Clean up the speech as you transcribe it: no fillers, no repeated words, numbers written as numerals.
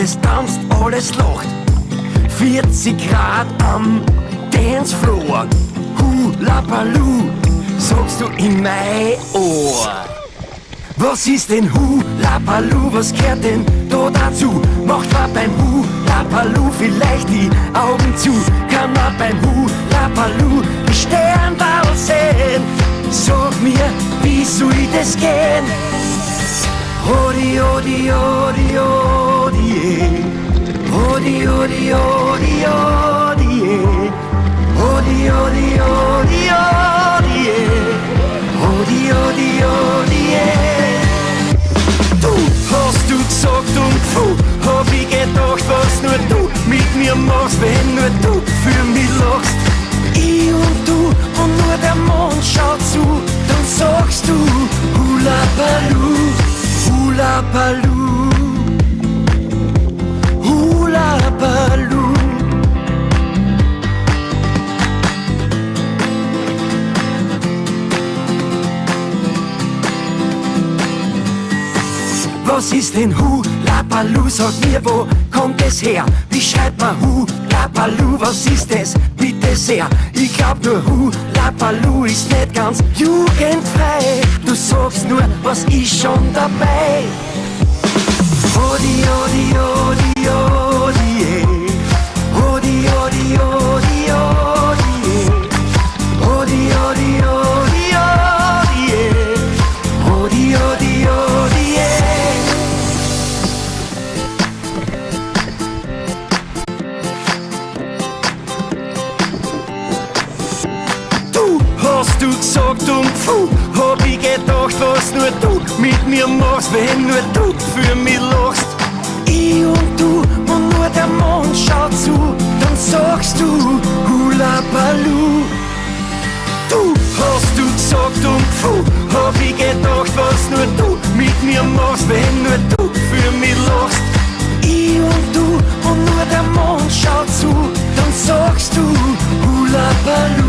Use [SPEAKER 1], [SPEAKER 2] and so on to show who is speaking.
[SPEAKER 1] alles tanzt, alles lacht. 40 Grad am Dancefloor. Hula Baloo, sagst du in mein Ohr. Was ist denn Hula Baloo, was gehört denn da dazu? Macht man beim Hula Baloo vielleicht die Augen zu? Kann man beim Hula Baloo die Sternball sehen? Sag mir, wie soll das gehen? Hodi, hodi, hodi, hodi, hodi, hodi, hodi, hodi, hodi, hodi, hodi, hodi, hodi, hodi, Du hast du gesagt und hab ich gedacht, was nur du mit mir machst, wenn nur du für mich lachst. Ich und du und nur der Mond schaut zu, dann sagst du Hula Baloo, Hula Baloo, Hula Baloo. Was ist denn Hula Baloo? Sag mir, wo kommt es her? Wie schreibt man Hula Baloo? Was ist es? Bitte sehr. Ich glaub nur Hula Baloo ist nicht ganz jugendfrei. Du sagst nur, was ist schon dabei? Hodi, hodi, hodi, hodi, hodi, hodi, hodi, hodi, hodi, hodi, hodi, hodi, hodi, hodi, Hast du gesagt und hab ich gedacht, was nur du mit mir machst, wenn nur du für mich lachst. Ich und du und nur der Mond schaut zu, dann sagst du Hula Baloo. Du hast du gesagt und hab ich gedacht, was nur du mit mir machst, wenn nur du für mich lachst. Ich und du und nur der Mond schaut zu, dann sagst du Hula Baloo.